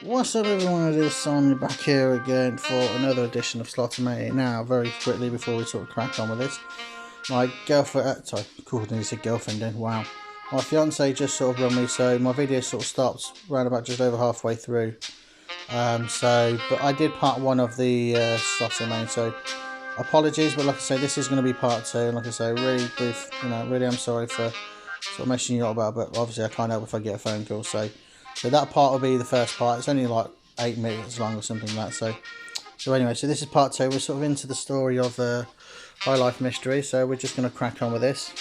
What's up everyone, it is Simon back here again for another edition of Sloto. Now, very quickly before we sort of crack on with this, my girlfriend, sorry, cool, I said girlfriend then, wow. My fiance just sort of run me, so my video sort of stops around about just over halfway through. But I did part one of the Sloto, so apologies, but like I say, this is going to be part two, and like I say, really brief, really I'm sorry for sort of messing you up about, but obviously I can't help if I get a phone call, so that part will be the first part. It's only like 8 minutes long or something like that. So anyway, so this is part two. We're sort of into the story of High Life Mystery. So we're just going to crack on with this.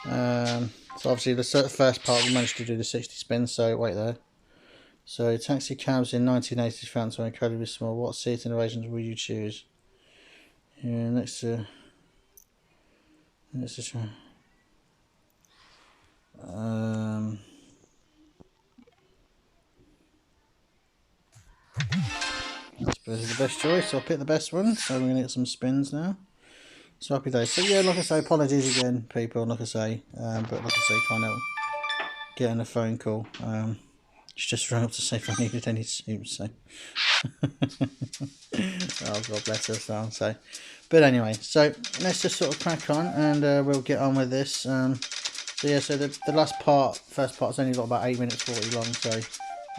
So obviously the first part we managed to do the 60 spins. So wait there. So taxi cabs in 1980s France were incredibly small. What seating arrangements would you choose? Yeah, let's try. I suppose it's the best choice. So I'll pick the best one. So we're going to get some spins now. So happy days. So yeah, like I say, apologies again, people. Like I say, but like I say, can't help getting a phone call. She just rang up to see if I needed any soup. So, oh God bless her. So, but anyway, so let's just sort of crack on, and we'll get on with this. So yeah, so the first part's only got about 8 minutes 40 long. So, like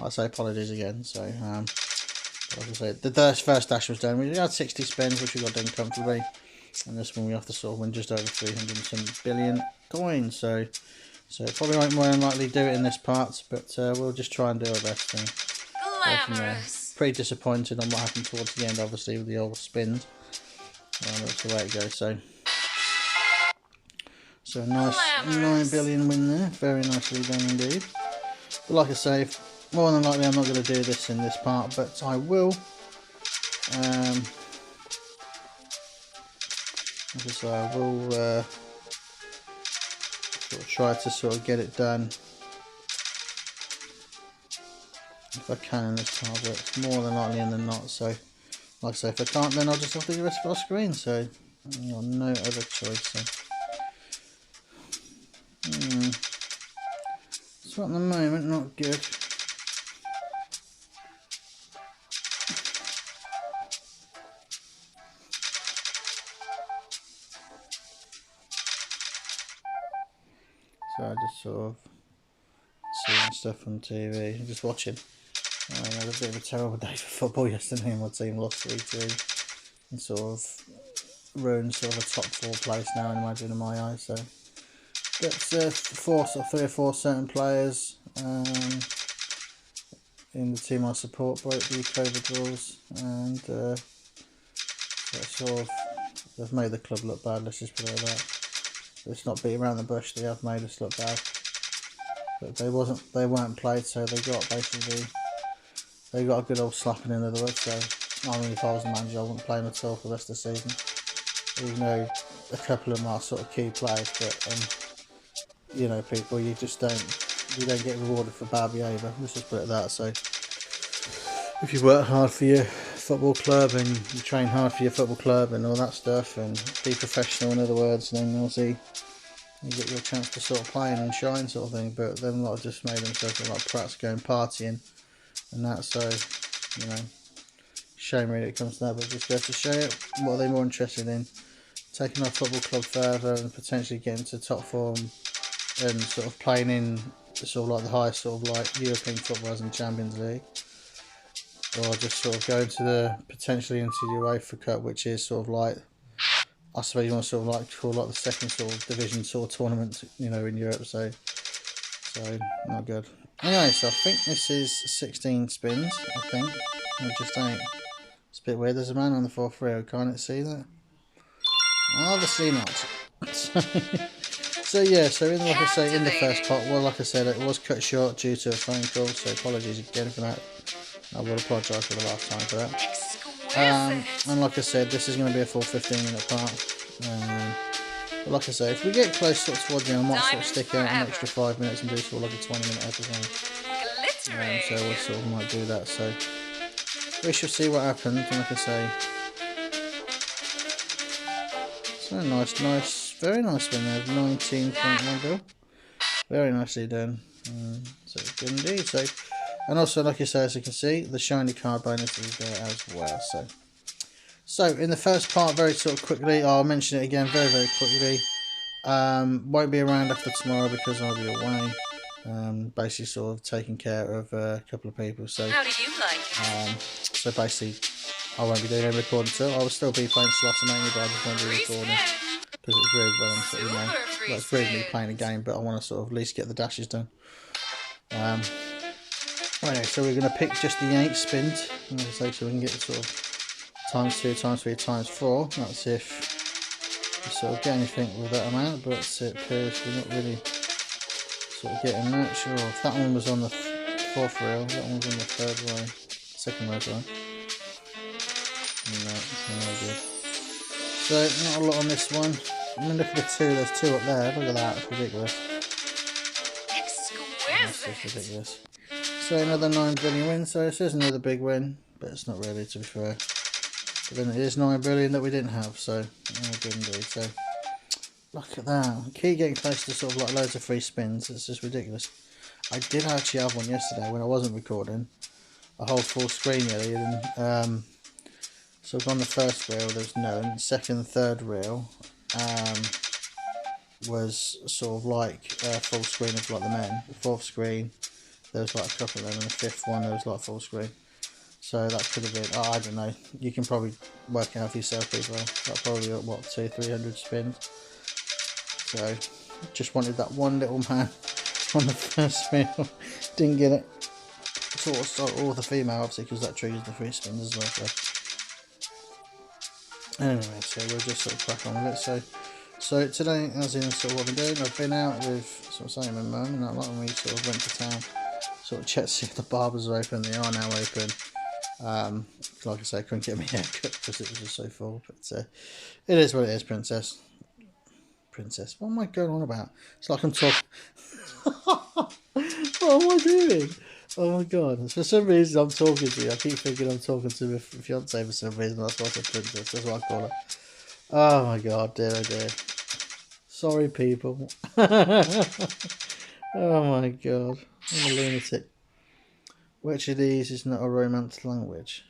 I say, apologies again. So, like I say, the first dash was done. We had 60 spins, which we got done comfortably. And this one we have to sort of win just over 300 billion coins. So probably won't more than likely do it in this part, but we'll just try and do our best. And pretty disappointed on what happened towards the end, obviously, with the old spins. That's the way it goes. So a nice 9 billion win there. Very nicely done indeed. But like I say, more than likely I'm not going to do this in this part, but I will. So I will sort of try to sort of get it done if I can in this part, but it's more than likely in the not. So like I say, if I can't, then I'll just have to do the rest of our screen. So I've got no other choice. So at the moment, not good. So I just sort of seeing stuff on TV, just watching. I had a bit of a terrible day for football yesterday, and my team lost 3-2 and sort of ruined sort of a top 4 place now, I imagine, in my eyes. So, but three or four certain players in the team I support broke the COVID rules, and they've made the club look bad. Let's just put it like that. Let's not beat around the bush. They have made us look bad, but they weren't played, so they got a good old slapping in the words. So I mean, if I was the manager, I wouldn't play them at all for the rest of the season. Even though a couple of them are sort of key players, but you know, people, you don't get rewarded for bad behaviour. Let's just put it that. So if you work hard for your football club and you train hard for your football club and all that stuff, and be professional, in other words, then obviously you get your chance to sort of play and shine, sort of thing. But them lot just made themselves look like prats going partying and that. So you know, shame really it comes to that, but just goes to show it. What are they more interested in? Taking our football club further and potentially getting to top form and sort of playing in sort of like the highest sort of like European football as in Champions League, or just sort of going to potentially into the UEFA Cup, which is sort of like, I suppose you want to sort of like call like the second sort of division sort of tournament, you know, in Europe. So not good. Anyway, so I think this is 16 spins. I think I just ain't. It's a bit weird. There's a man on the 4th row. Can't it see that? Obviously not. So yeah, so like I say, in the first part, well, like I said, it was cut short due to a phone call, so apologies again for that. I will apologise for the last time for that. And like I said, this is going to be a full 15-minute part. But like I say, if we get close sort of towards the end, I might sort of stick out an extra 5 minutes and do sort of like a 20-minute episode. So we sort of might do that. So we shall see what happens. And like I say, so nice, very nice one there, 19.1 bill. Very nicely done. So good indeed. So And also, like I say, as you can see, the shiny card bonus is there as well. So in the first part, very sort of quickly, I'll mention it again very, very quickly. Won't be around after tomorrow because I'll be away. Basically sort of taking care of a couple of people. So, how do you like it? So basically, I won't be doing any recording till. I will still be playing Sloto mainly, but I just won't be recording because it's rude when I'm sort of, well, it's rude me playing a game, but I want to sort of at least get the dashes done. Anyway, so we're going to pick just the 8 spins, so we can get sort of ×2, ×3, ×4. That's if we sort of get anything with that amount, but it appears we're not really sort of getting that. Sure, if that one was on the 4th reel, that one was on the 3rd row, 2nd row, sorry. No, no good. So, not a lot on this one. I mean, look at the 2, there's 2 up there, look at that, it's ridiculous. That's just ridiculous. So another 9 billion win, so this is another big win, but it's not really, to be fair. But then it is 9 billion that we didn't have, so good indeed. So look at that. I keep getting close to sort of like loads of free spins. It's just ridiculous. I did actually have one yesterday when I wasn't recording, a whole full screen really. And so on the first reel there's none. Second, third reel was sort of like a full screen of like the men. The 4th screen there was like a couple of them, and the 5th one there was like full screen. So that could have been, oh, I don't know, you can probably work it out for yourself people. That probably got what, 200-300 spins. So just wanted that one little man on the first reel. Didn't get it. Or the female obviously, because that triggers the free spins as well. So anyway, so we'll just sort of crack on with it. So today, as in sort of what I've been doing, I've been out with sort of saying my mum, and that lot, and we sort of went to town, sort of checked to see if the barbers are open. They are now open. Like I say, I couldn't get my hair cut because it was just so full. But it is what it is, princess. Princess, what am I going on about? It's like I'm talking. What am I doing? Oh my god! For some reason, I'm talking to you. I keep thinking I'm talking to my fiance for some reason. That's why I said princess. That's what I call her. Oh my god, dear, oh dear. Sorry, people. Oh my god, I'm a lunatic. Which of these is not a Romance language?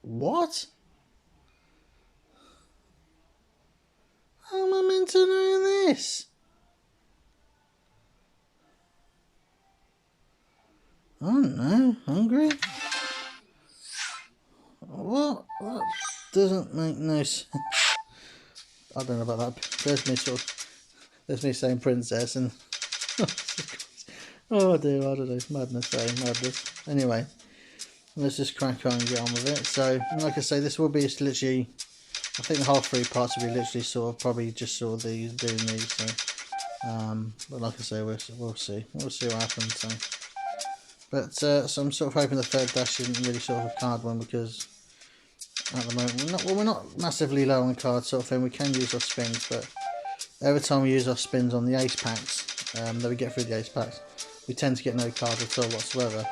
What? How am I meant to know this? I don't know. Hungry? What? That doesn't make no sense. I don't know about that. There's me saying princess and oh dear, I don't know. Madness, madness. Anyway, let's just crack on and get on with it. So, like I say, this will be literally, I think the whole 3 parts will be literally sort of probably just sort of doing these. So, but like I say, we'll see. We'll see what happens. So, but so I'm sort of hoping the 3rd dash isn't really sort of a card one, because at the moment we're not massively low on cards sort of thing. We can use our spins, but every time we use our spins on the ace packs, that we get through the ace packs, we tend to get no cards at all whatsoever.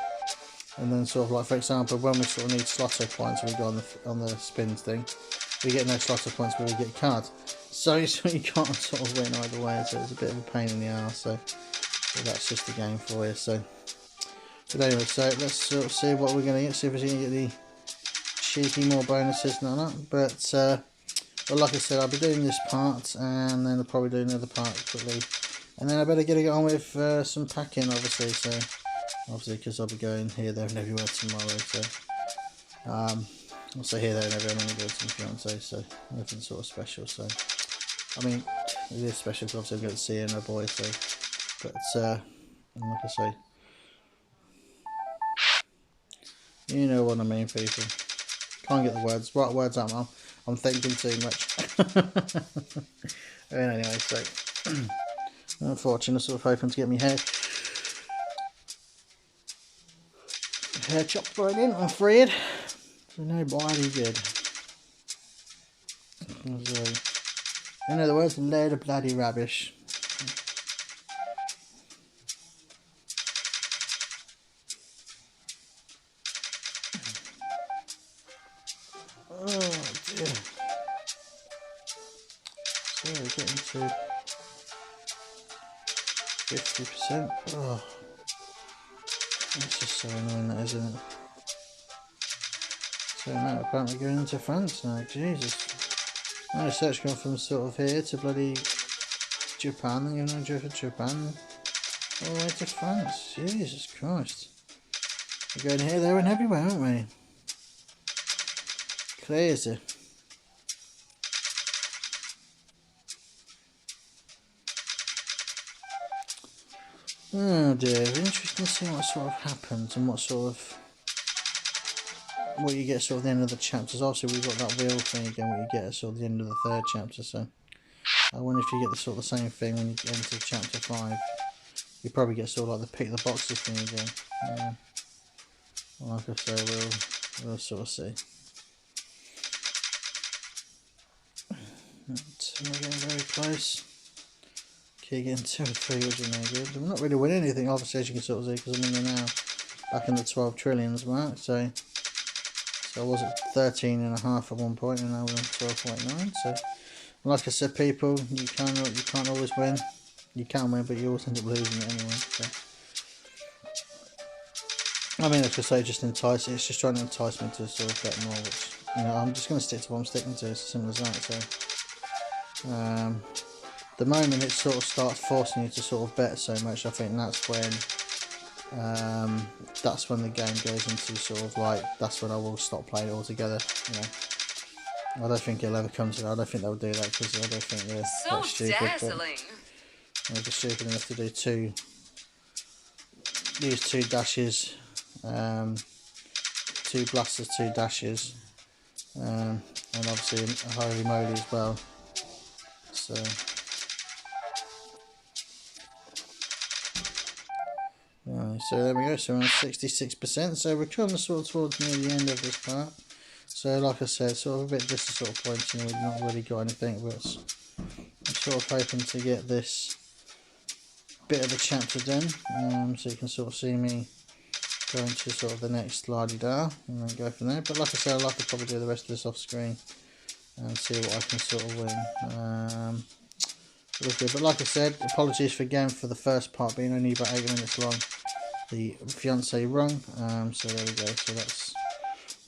And then sort of like, for example, when we sort of need Sloto points, when we go on the spins thing, we get no Sloto points, but we get cards. So you can't sort of win either way. So it's a bit of a pain in the arse. So that's just the game for you. So, but anyway, so let's sort of see what we're going to get. See if we're going to get the cheeky more bonuses and all that. But like I said, I'll be doing this part, and then I'll probably do another part quickly, and then I better get on with some packing, obviously. So obviously, because I'll be going here, there, and everywhere tomorrow. So I'll say here, there, and everywhere. I'm going to go to my fiance, so nothing sort of special. So I mean, it is special because obviously I'm going to see her and her boy. So, but like I say, you know what I mean, people. Can't get the right words out, man. I'm thinking too much. Anyway, so unfortunately, sort of hoping to get me hair chopped right in. I'm afraid. So no bloody good. So, in other words, a load of bloody rubbish. Oh dear. So we're getting to 50%. Oh. It's just so annoying, that, isn't it? So now apparently going into France now. Jesus. No search going from sort of here to bloody Japan, and you're not going for Japan all the way to France. Jesus Christ. We're going here, there and everywhere, aren't we? Crazy. Oh dear, interesting to see what sort of happens and what you get sort of the end of the chapters. Also, we've got that wheel thing again, what you get at sort of the end of the 3rd chapter, so I wonder if you get the sort of the same thing when you get into chapter 5. You probably get sort of like the pick the boxes thing again. Like I say, we'll sort of see. But we're getting very close. Keep getting 2 or 3, which is no good. We're not really winning anything, obviously, as you can sort of see, because I'm in there now, back in the 12 trillions mark. So I was at 13.5 at one point, and now we're on 12.9. So, like I said, people, you can't always win. You can win, but you always end up losing it anyway. So. I mean, like I say, just entice. It's just trying to entice me to sort of bet more, which, I'm just going to stick to what I'm sticking to. It's as simple as that. So, the moment it sort of starts forcing you to sort of bet so much, I think that's when the game goes into sort of like, that's when I will stop playing it altogether. I don't think it'll ever come to that. I don't think they'll do that, because I don't think they're so that stupid. dazzling. But they're just stupid enough to do use 2 dashes, 2 blasters, 2 dashes, and obviously a holy moly as well. So. Right, so there we go, so we're on 66%, so we're coming sort of towards near the end of this part. So like I said, sort of a bit disappointing, we've not really got anything, but I'm sort of hoping to get this bit of the chapter done, so you can sort of see me go into sort of the next la-di-da, and then go from there. But like I said, I'd like to probably do the rest of this off screen, and see what I can sort of win. But like I said, apologies again for the first part being only about 8 minutes long. The fiance rung, so there we go. So that's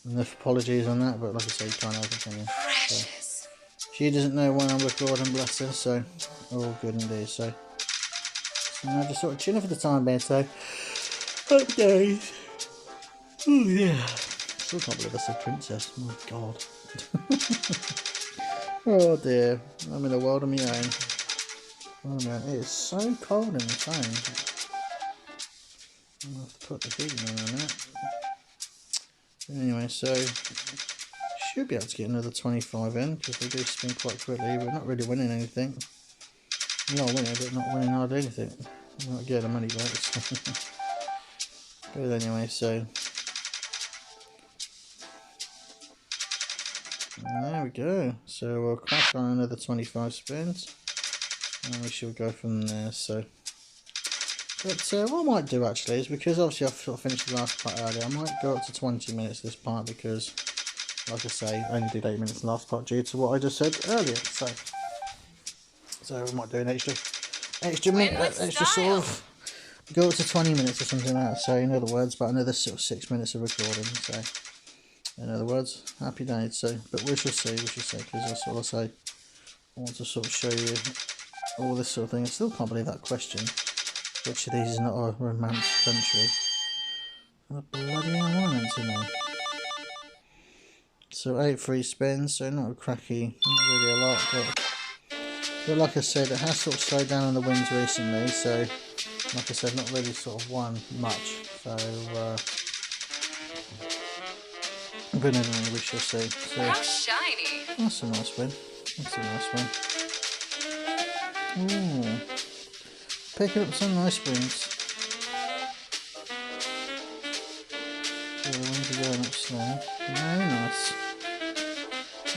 enough apologies on that. But like I say, you can't help it, can you? So, she doesn't know when I'm recording, bless her. So all good indeed. So I'm just sort of chilling for the time being. So happy days. Oh yeah. Still can't believe I said princess. My God. Oh dear. I'm in a world of my own. Oh man, it is so cold in the phone. I'll have to put the heating on that. Anyway, so should be able to get another 25 in, because they do spin quite quickly. We're not really winning anything. We are winning, but not winning hardly anything. We're not getting the money back. So. But anyway, so there we go. So we'll crack on another 25 spins, and we shall go from there. So. But what I might do actually is, because obviously I've sort of finished the last part earlier, I might go up to 20 minutes this part, because like I say, I only did 8 minutes in the last part due to what I just said earlier. So we might do an extra minute, extra sort of go up to 20 minutes or something like that. So in other words, about another sort of 6 minutes of recording. So in other words, happy days. So, but we shall see, because that's all I say. I want to sort of show you all this sort of thing. I still can't believe that question. Which of these is not a romance country? What the bloody hell am I meant to know? So 8 free spins, so not a cracky, not really a lot, but like I said, it has sort of slowed down on the wins recently, so like I said, not really sort of won much, so but anyway, we shall see. So, how shiny! That's a nice win. That's a nice win. Ooh. Picking up some nice wins. So the wins are going up slow. Very nice.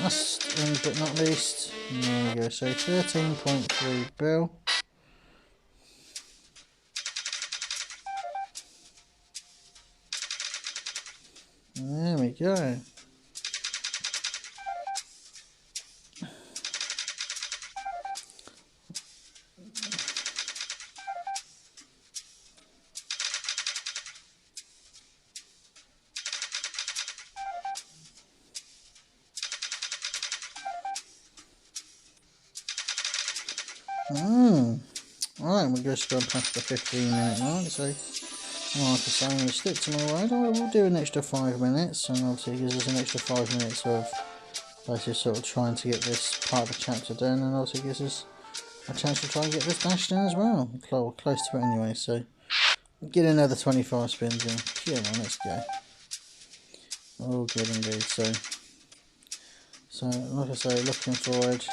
Last but not least, there we go. So 13.3 bill. There we go. Alright, we're just going past the 15-minute mark, so like I say, I'm going to stick to my word. I will do an extra 5 minutes, and obviously it gives us an extra 5 minutes of basically sort of trying to get this part of the chapter done, and also gives us a chance to try and get this dash done as well. Close to it anyway, so get another 25 spins in. Come on, let's go. All good indeed. So like I say, looking forward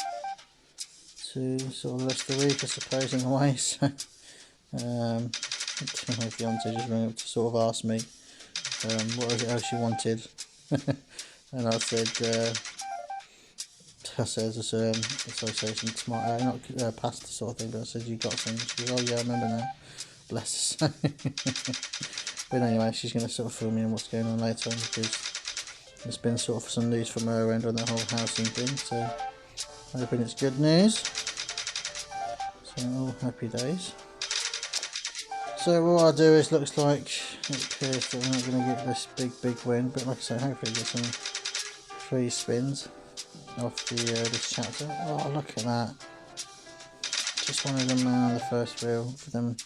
to sort of the rest of the week, I suppose, in a way. So my fiance just rang up to sort of ask me what was it else she wanted, and I said there's a association tomorrow, not pasta sort of thing, but I said you got some. She goes, oh yeah, I remember now. Bless her. But anyway, she's going to sort of fill me in what's going on later on, because there's been sort of some news from her end on that whole housing thing, so hoping it's good news. So all happy days. So what I'll do is, looks like it appears that we're not going to get this big win, but like I say, hopefully get some free spins off the this chapter. Oh, look at that! Just wanted them on the first reel for them.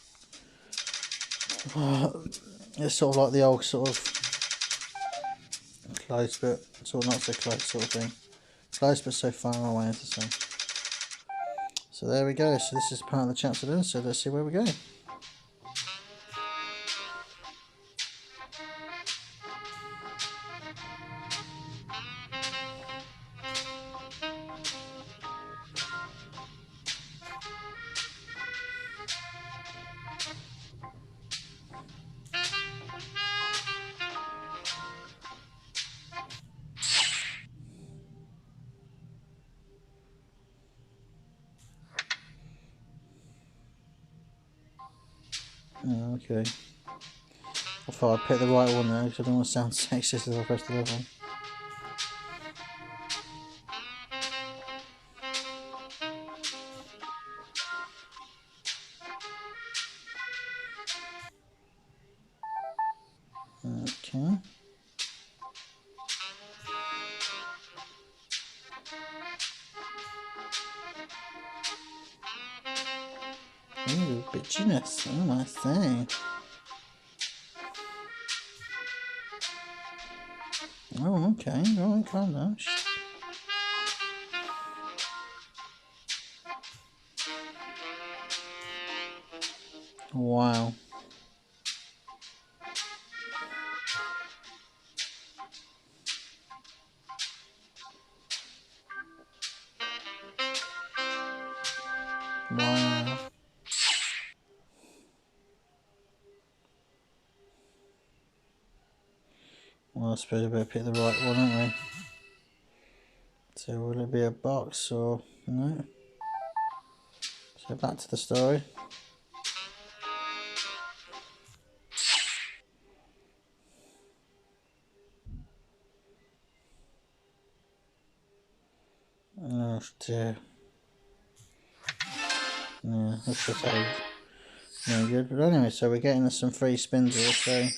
Oh, it's sort of like the old sort of close but sort of not so close sort of thing. Close but so far away, as I say. So there we go. So this is part of the chapter done. So let's see where we go. Oh, okay. I thought I'd pick the right one there, because I don't want to sound sexist as I press the other one. Okay. Ooh, bitchiness, oh I say. Oh, okay, alright, calm down. Wow. Wow. Well, I suppose we better pick the right one, aren't we? So will it be a box or no? So back to the story. Oh dear. Yeah, that's just no good. But anyway, so we're getting us some free spins here, so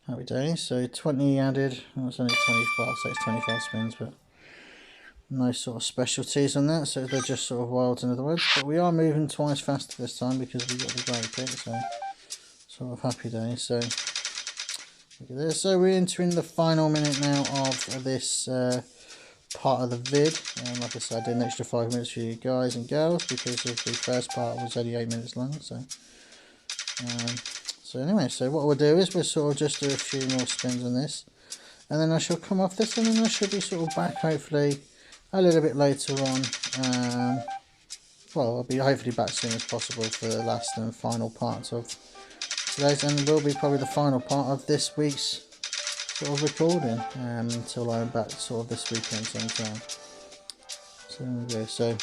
happy days. So 20 added. Well, it's only 25, so it's 25 spins, but no sort of specialties on that, so they're just sort of wilds, in other words. But we are moving twice faster this time because we got the great pick, so sort of happy days. So look at this. So we're entering the final minute now of this part of the vid. Like I said, I did an extra 5 minutes for you guys and girls because of the first part was only 8 minutes long. So anyway, so what we'll do is we'll sort of just do a few more spins on this, and then I shall come off this, and then I should be sort of back hopefully a little bit later on. Well, I'll be hopefully back as soon as possible for the last and final parts of today's, and will be probably the final part of this week's sort of recording until I'm back sort of this weekend sometime. So there we go. So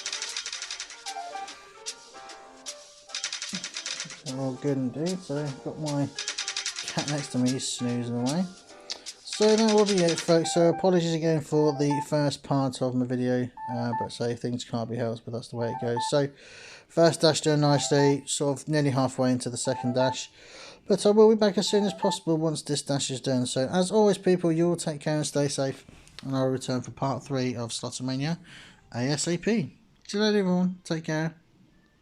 all good indeed. So I've got my cat next to me, he's snoozing away. So that will be it, folks. So apologies again for the first part of my video, but say things can't be helped, but that's the way it goes. So first dash done nicely, sort of nearly halfway into the second dash, but I will be back as soon as possible once this dash is done. So as always, people, you all take care and stay safe, and I'll return for part 3 of Slotomania ASAP. See you later, everyone. Take care.